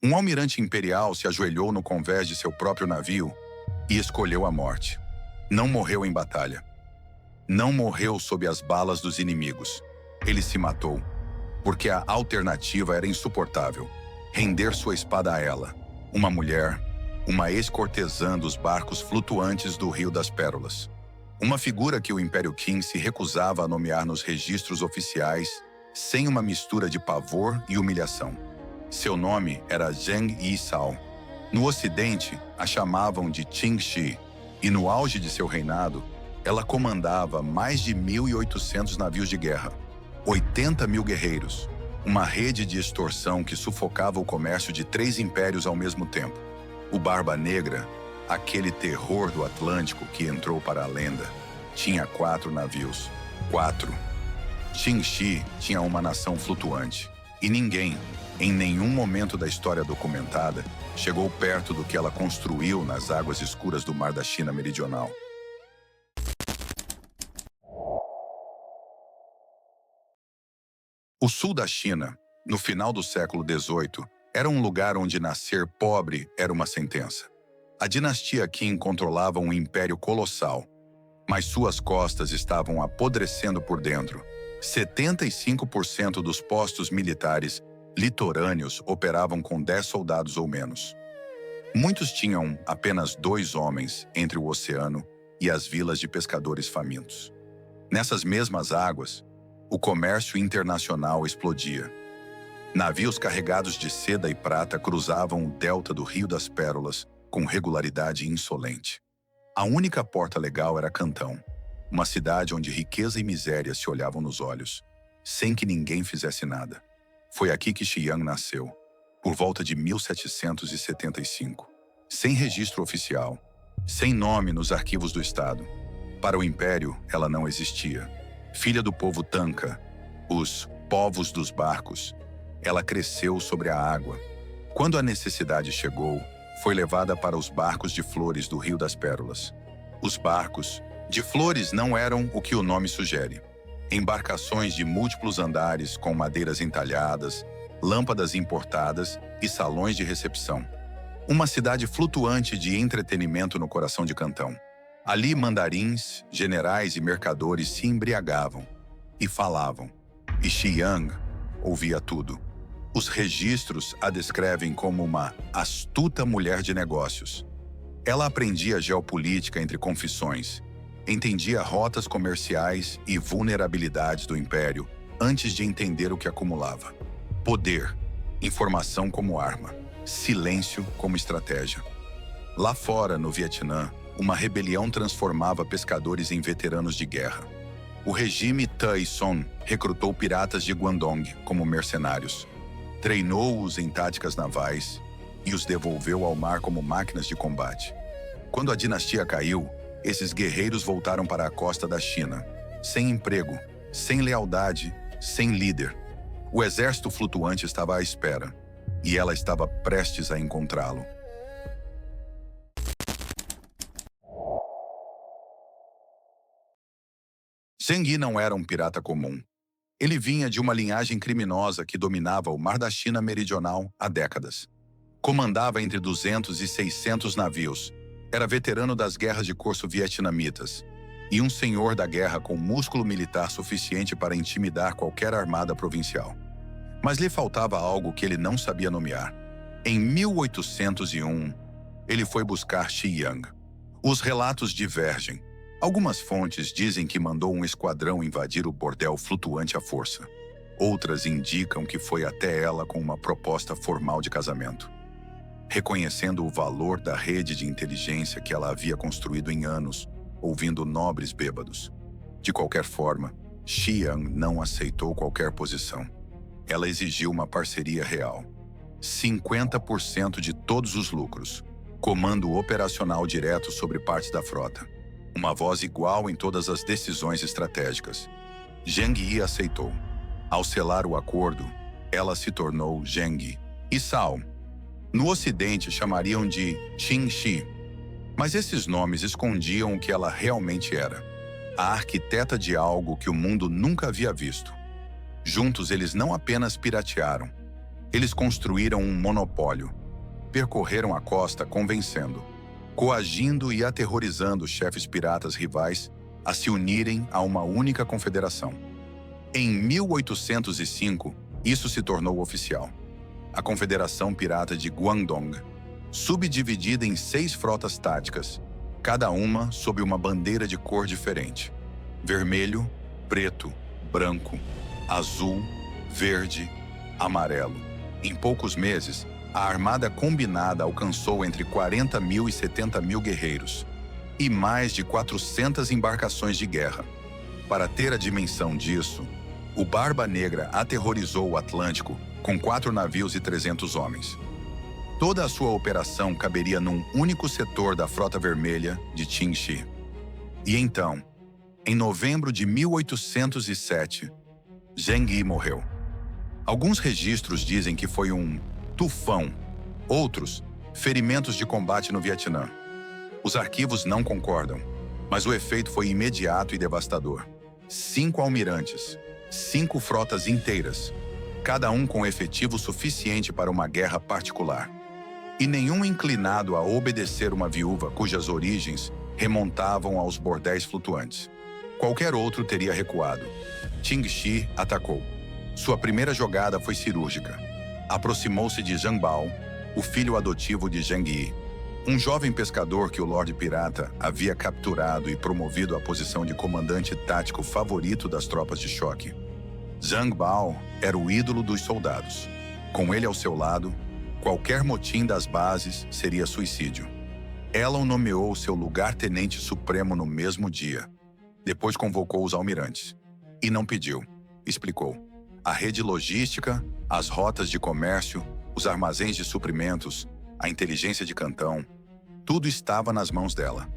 Um almirante imperial se ajoelhou no convés de seu próprio navio e escolheu a morte. Não morreu em batalha. Não morreu sob as balas dos inimigos. Ele se matou, porque a alternativa era insuportável. Render sua espada a ela, uma mulher, uma ex-cortesã dos barcos flutuantes do Rio das Pérolas. Uma figura que o Império Qin se recusava a nomear nos registros oficiais, sem uma mistura de pavor e humilhação. Seu nome era Zheng Yisao. No Ocidente, a chamavam de Qin Shi, e no auge de seu reinado, ela comandava mais de 1.800 navios de guerra, 80 mil guerreiros, uma rede de extorsão que sufocava o comércio de 3 impérios ao mesmo tempo. O Barba Negra, aquele terror do Atlântico que entrou para a lenda, tinha 4 navios. 4. Qin Shi tinha uma nação flutuante, e ninguém, em nenhum momento da história documentada, chegou perto do que ela construiu nas águas escuras do Mar da China Meridional. O sul da China, no final do século XVIII, era um lugar onde nascer pobre era uma sentença. A dinastia Qin controlava um império colossal, mas suas costas estavam apodrecendo por dentro. 75% dos postos militares litorâneos operavam com 10 soldados ou menos. Muitos tinham apenas 2 homens entre o oceano e as vilas de pescadores famintos. Nessas mesmas águas, o comércio internacional explodia. Navios carregados de seda e prata cruzavam o delta do Rio das Pérolas com regularidade insolente. A única porta legal era Cantão, uma cidade onde riqueza e miséria se olhavam nos olhos, sem que ninguém fizesse nada. Foi aqui que Xiang nasceu, por volta de 1775, sem registro oficial, sem nome nos arquivos do Estado. Para o Império, ela não existia. Filha do povo Tanka, os povos dos barcos, ela cresceu sobre a água. Quando a necessidade chegou, foi levada para os barcos de flores do Rio das Pérolas. Os barcos de flores não eram o que o nome sugere. Embarcações de múltiplos andares com madeiras entalhadas, lâmpadas importadas e salões de recepção. Uma cidade flutuante de entretenimento no coração de Cantão. Ali mandarins, generais e mercadores se embriagavam e falavam, e Xiang ouvia tudo. Os registros a descrevem como uma astuta mulher de negócios. Ela aprendia geopolítica entre confissões, entendia rotas comerciais e vulnerabilidades do império antes de entender o que acumulava. Poder, informação como arma, silêncio como estratégia. Lá fora, no Vietnã, uma rebelião transformava pescadores em veteranos de guerra. O regime Tai Son recrutou piratas de Guangdong como mercenários, treinou-os em táticas navais e os devolveu ao mar como máquinas de combate. Quando a dinastia caiu, esses guerreiros voltaram para a costa da China, sem emprego, sem lealdade, sem líder. O exército flutuante estava à espera, e ela estava prestes a encontrá-lo. Zheng Yi não era um pirata comum. Ele vinha de uma linhagem criminosa que dominava o Mar da China Meridional há décadas. Comandava entre 200 e 600 navios. Era veterano das guerras de corso vietnamitas e um senhor da guerra com músculo militar suficiente para intimidar qualquer armada provincial. Mas lhe faltava algo que ele não sabia nomear. Em 1801, ele foi buscar Xiang. Os relatos divergem. Algumas fontes dizem que mandou um esquadrão invadir o bordel flutuante à força. Outras indicam que foi até ela com uma proposta formal de casamento. Reconhecendo o valor da rede de inteligência que ela havia construído em anos, ouvindo nobres bêbados. De qualquer forma, Xiang não aceitou qualquer posição. Ela exigiu uma parceria real. 50% de todos os lucros. Comando operacional direto sobre partes da frota. Uma voz igual em todas as decisões estratégicas. Zheng Yi aceitou. Ao selar o acordo, ela se tornou Zheng Yisao. No Ocidente chamariam de Qin Shi, mas esses nomes escondiam o que ela realmente era. A arquiteta de algo que o mundo nunca havia visto. Juntos eles não apenas piratearam, Eles construíram um monopólio. Percorreram a costa convencendo, coagindo e aterrorizando os chefes piratas rivais a se unirem a uma única confederação. Em 1805, isso se tornou oficial. A Confederação Pirata de Guangdong, subdividida em 6 frotas táticas, cada uma sob uma bandeira de cor diferente: vermelho, preto, branco, azul, verde, amarelo. Em poucos meses, a armada combinada alcançou entre 40 mil e 70 mil guerreiros e mais de 400 embarcações de guerra. Para ter a dimensão disso, o Barba Negra aterrorizou o Atlântico com 4 navios e 300 homens. Toda a sua operação caberia num único setor da Frota Vermelha de Qingxi. E então, em novembro de 1807, Zheng Yi morreu. Alguns registros dizem que foi um tufão, outros, ferimentos de combate no Vietnã. Os arquivos não concordam, mas o efeito foi imediato e devastador. 5 almirantes, 5 frotas inteiras, cada um com efetivo suficiente para uma guerra particular. E nenhum inclinado a obedecer uma viúva cujas origens remontavam aos bordéis flutuantes. Qualquer outro teria recuado. Qingxi atacou. Sua primeira jogada foi cirúrgica. Aproximou-se de Zhang Bao, o filho adotivo de Zheng Yi, um jovem pescador que o Lorde Pirata havia capturado e promovido à posição de comandante tático favorito das tropas de choque. Zhang Bao era o ídolo dos soldados. Com ele ao seu lado, qualquer motim das bases seria suicídio. Ela o nomeou seu lugar-tenente supremo no mesmo dia. Depois convocou os almirantes. E não pediu, explicou. A rede logística, as rotas de comércio, os armazéns de suprimentos, a inteligência de Cantão, tudo estava nas mãos dela.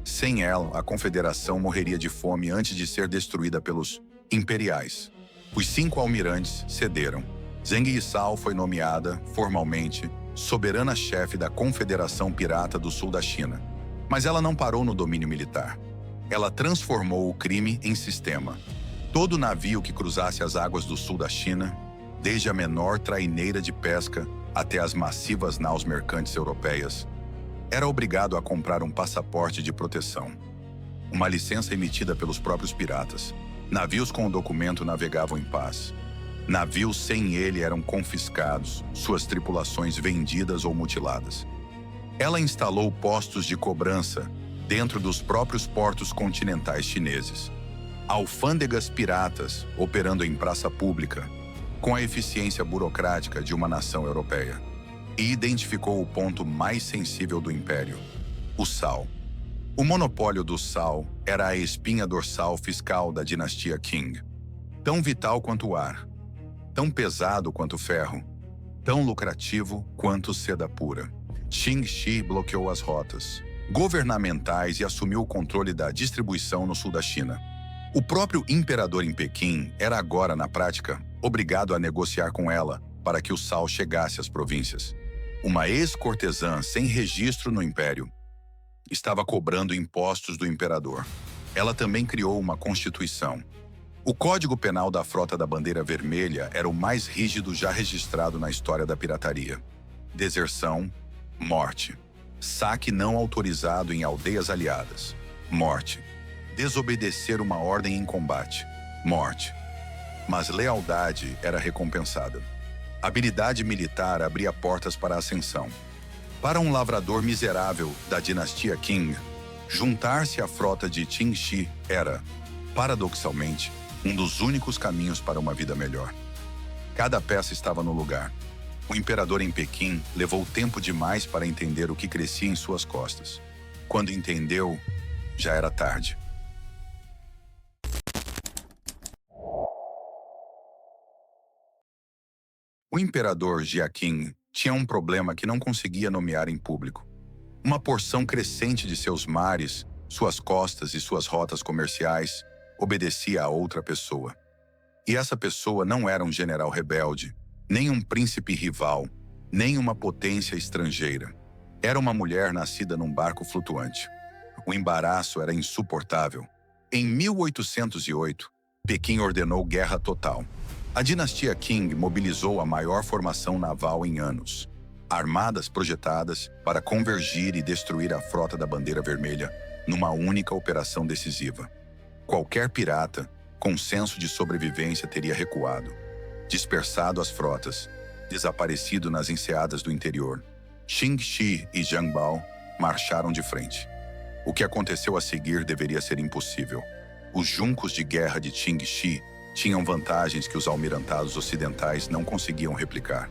Sem ela, a confederação morreria de fome antes de ser destruída pelos imperiais. Os 5 almirantes cederam. Zheng Yisao foi nomeada, formalmente, soberana-chefe da Confederação Pirata do Sul da China. Mas ela não parou no domínio militar. Ela transformou o crime em sistema. Todo navio que cruzasse as águas do sul da China, desde a menor traineira de pesca até as massivas naus mercantes europeias, era obrigado a comprar um passaporte de proteção. Uma licença emitida pelos próprios piratas. Navios com o documento navegavam em paz. Navios sem ele eram confiscados, suas tripulações vendidas ou mutiladas. Ela instalou postos de cobrança dentro dos próprios portos continentais chineses. Alfândegas piratas operando em praça pública, com a eficiência burocrática de uma nação europeia. E identificou o ponto mais sensível do império: o sal. O monopólio do sal era a espinha dorsal fiscal da dinastia Qing. Tão vital quanto o ar, tão pesado quanto o ferro, tão lucrativo quanto seda pura. Qingxi bloqueou as rotas governamentais e assumiu o controle da distribuição no sul da China. O próprio imperador em Pequim era agora, na prática, obrigado a negociar com ela para que o sal chegasse às províncias. Uma ex-cortesã sem registro no império estava cobrando impostos do imperador. Ela também criou uma constituição. O Código Penal da Frota da Bandeira Vermelha era o mais rígido já registrado na história da pirataria. Deserção, morte. Saque não autorizado em aldeias aliadas, morte. Desobedecer uma ordem em combate, morte. Mas lealdade era recompensada. Habilidade militar abria portas para a ascensão. Para um lavrador miserável da dinastia Qing, juntar-se à frota de Qingxi era, paradoxalmente, um dos únicos caminhos para uma vida melhor. Cada peça estava no lugar. O imperador em Pequim levou tempo demais para entender o que crescia em suas costas. Quando entendeu, já era tarde. O imperador Jia Qing tinha um problema que não conseguia nomear em público. Uma porção crescente de seus mares, suas costas e suas rotas comerciais obedecia a outra pessoa. E essa pessoa não era um general rebelde, nem um príncipe rival, nem uma potência estrangeira. Era uma mulher nascida num barco flutuante. O embaraço era insuportável. Em 1808, Pequim ordenou guerra total. A dinastia Qing mobilizou a maior formação naval em anos. Armadas projetadas para convergir e destruir a frota da Bandeira Vermelha numa única operação decisiva. Qualquer pirata, com senso de sobrevivência, teria recuado, dispersado as frotas, desaparecido nas enseadas do interior. Qin Shi e Zhang Bao marcharam de frente. O que aconteceu a seguir deveria ser impossível. Os juncos de guerra de Qin Shi tinham vantagens que os almirantados ocidentais não conseguiam replicar.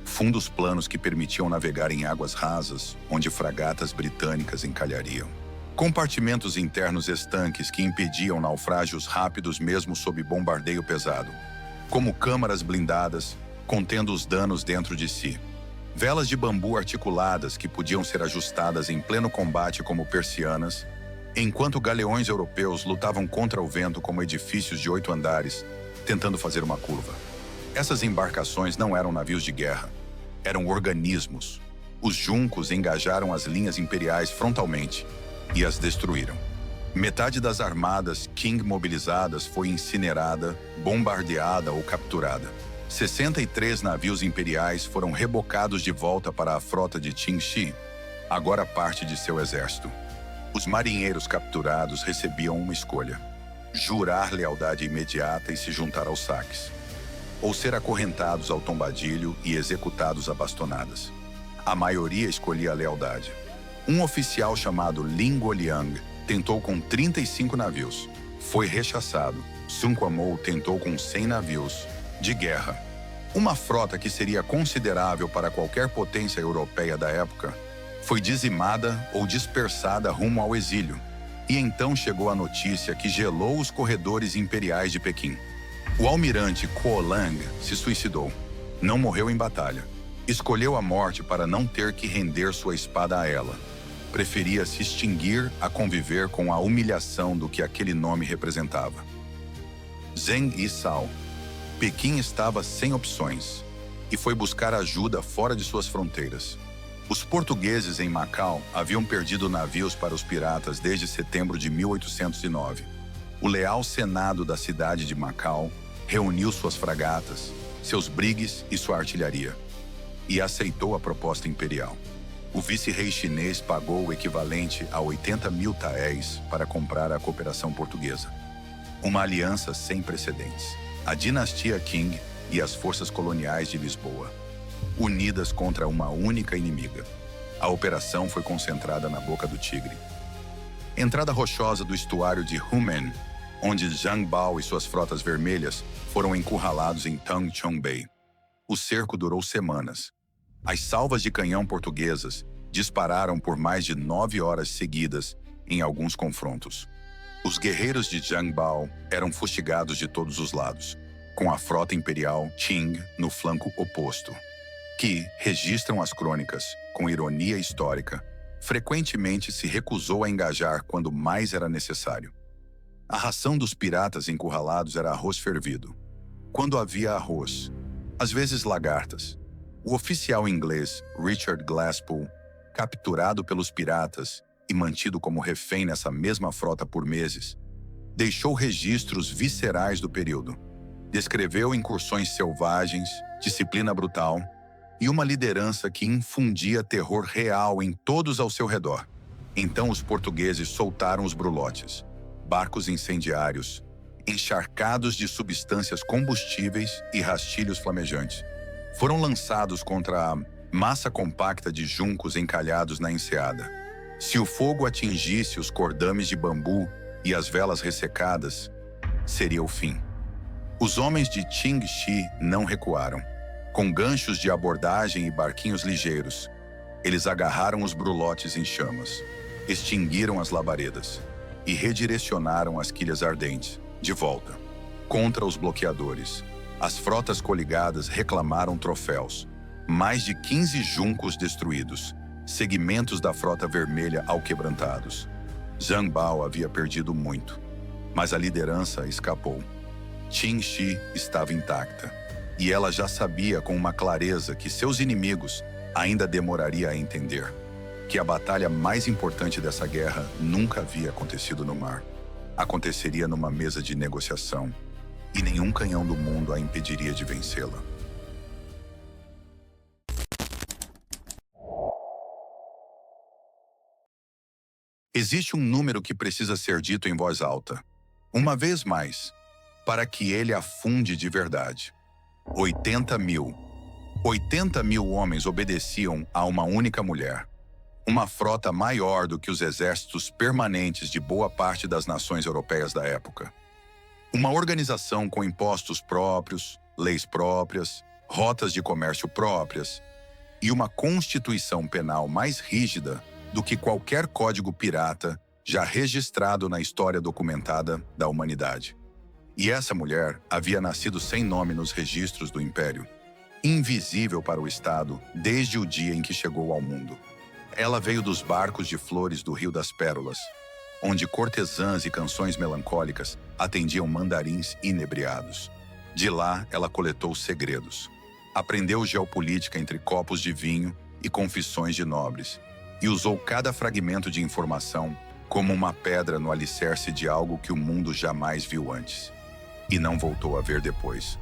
Fundos planos que permitiam navegar em águas rasas, onde fragatas britânicas encalhariam. Compartimentos internos estanques que impediam naufrágios rápidos mesmo sob bombardeio pesado. Como câmaras blindadas, contendo os danos dentro de si. Velas de bambu articuladas que podiam ser ajustadas em pleno combate como persianas, enquanto galeões europeus lutavam contra o vento como edifícios de 8 andares, tentando fazer uma curva. Essas embarcações não eram navios de guerra, eram organismos. Os juncos engajaram as linhas imperiais frontalmente e as destruíram. Metade das armadas Qing mobilizadas foi incinerada, bombardeada ou capturada. 63 navios imperiais foram rebocados de volta para a frota de Qin Shi, agora parte de seu exército. Os marinheiros capturados recebiam uma escolha: jurar lealdade imediata e se juntar aos saques, ou ser acorrentados ao tombadilho e executados a bastonadas. A maioria escolhia a lealdade. Um oficial chamado Lin Guoliang tentou com 35 navios. Foi rechaçado. Sun Quan tentou com 100 navios de guerra. Uma frota que seria considerável para qualquer potência europeia da época foi dizimada ou dispersada rumo ao exílio. E então chegou a notícia que gelou os corredores imperiais de Pequim. O almirante Kuo Lang se suicidou. Não morreu em batalha. Escolheu a morte para não ter que render sua espada a ela. Preferia se extinguir a conviver com a humilhação do que aquele nome representava. Zheng Yisao. Pequim estava sem opções e foi buscar ajuda fora de suas fronteiras. Os portugueses em Macau haviam perdido navios para os piratas desde setembro de 1809. O leal senado da cidade de Macau reuniu suas fragatas, seus brigues e sua artilharia, e aceitou a proposta imperial. O vice-rei chinês pagou o equivalente a 80 mil taéis para comprar a cooperação portuguesa. Uma aliança sem precedentes. A dinastia Qing e as forças coloniais de Lisboa, unidas contra uma única inimiga. A operação foi concentrada na Boca do Tigre. Entrada rochosa do estuário de Humen, onde Zhang Bao e suas frotas vermelhas foram encurralados em Tung Chung Bay. O cerco durou semanas. As salvas de canhão portuguesas dispararam por mais de 9 horas seguidas em alguns confrontos. Os guerreiros de Zhang Bao eram fustigados de todos os lados, com a frota imperial Qing no flanco oposto, que, registram as crônicas, com ironia histórica, frequentemente se recusou a engajar quando mais era necessário. A ração dos piratas encurralados era arroz fervido. Quando havia arroz, às vezes lagartas. O oficial inglês Richard Glasspool, capturado pelos piratas e mantido como refém nessa mesma frota por meses, deixou registros viscerais do período. Descreveu incursões selvagens, disciplina brutal e uma liderança que infundia terror real em todos ao seu redor. Então os portugueses soltaram os brulotes, barcos incendiários, encharcados de substâncias combustíveis e rastilhos flamejantes. Foram lançados contra a massa compacta de juncos encalhados na enseada. Se o fogo atingisse os cordames de bambu e as velas ressecadas, seria o fim. Os homens de Qin Shi não recuaram. Com ganchos de abordagem e barquinhos ligeiros, eles agarraram os brulotes em chamas, extinguiram as labaredas e redirecionaram as quilhas ardentes, de volta, contra os bloqueadores. As frotas coligadas reclamaram troféus. Mais de 15 juncos destruídos, segmentos da frota vermelha alquebrantados. Zhang Bao havia perdido muito, mas a liderança escapou. Qin Shi estava intacta, e ela já sabia com uma clareza que seus inimigos ainda demorariam a entender que a batalha mais importante dessa guerra nunca havia acontecido no mar. Aconteceria numa mesa de negociação, e nenhum canhão do mundo a impediria de vencê-la. Existe um número que precisa ser dito em voz alta, uma vez mais, para que ele afunde de verdade. 80 mil. 80 mil homens obedeciam a uma única mulher. Uma frota maior do que os exércitos permanentes de boa parte das nações europeias da época. Uma organização com impostos próprios, leis próprias, rotas de comércio próprias e uma constituição penal mais rígida do que qualquer código pirata já registrado na história documentada da humanidade. E essa mulher havia nascido sem nome nos registros do Império, invisível para o Estado desde o dia em que chegou ao mundo. Ela veio dos barcos de flores do Rio das Pérolas, onde cortesãs e canções melancólicas atendiam mandarins inebriados. De lá, ela coletou segredos. Aprendeu geopolítica entre copos de vinho e confissões de nobres, e usou cada fragmento de informação como uma pedra no alicerce de algo que o mundo jamais viu antes, e não voltou a ver depois.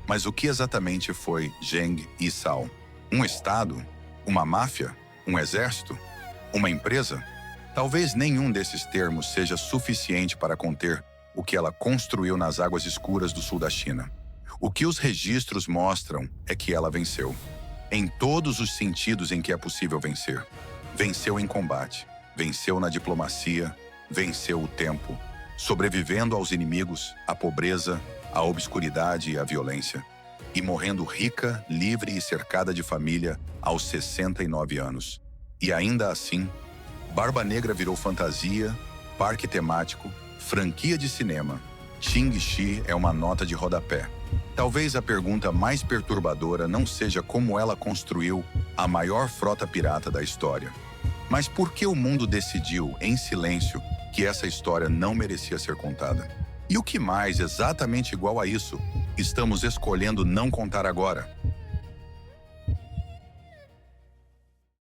Mas o que exatamente foi Zheng Yisao? Um Estado? Uma máfia? Um exército? Uma empresa? Talvez nenhum desses termos seja suficiente para conter o que ela construiu nas águas escuras do sul da China. O que os registros mostram é que ela venceu, em todos os sentidos em que é possível vencer. Venceu em combate, venceu na diplomacia, venceu o tempo, sobrevivendo aos inimigos, à pobreza, à obscuridade e à violência, e morrendo rica, livre e cercada de família aos 69 anos. E ainda assim, Barba Negra virou fantasia, parque temático, franquia de cinema. Shang-Chi é uma nota de rodapé. Talvez a pergunta mais perturbadora não seja como ela construiu a maior frota pirata da história, mas por que o mundo decidiu, em silêncio, que essa história não merecia ser contada? E o que mais, exatamente igual a isso, estamos escolhendo não contar agora?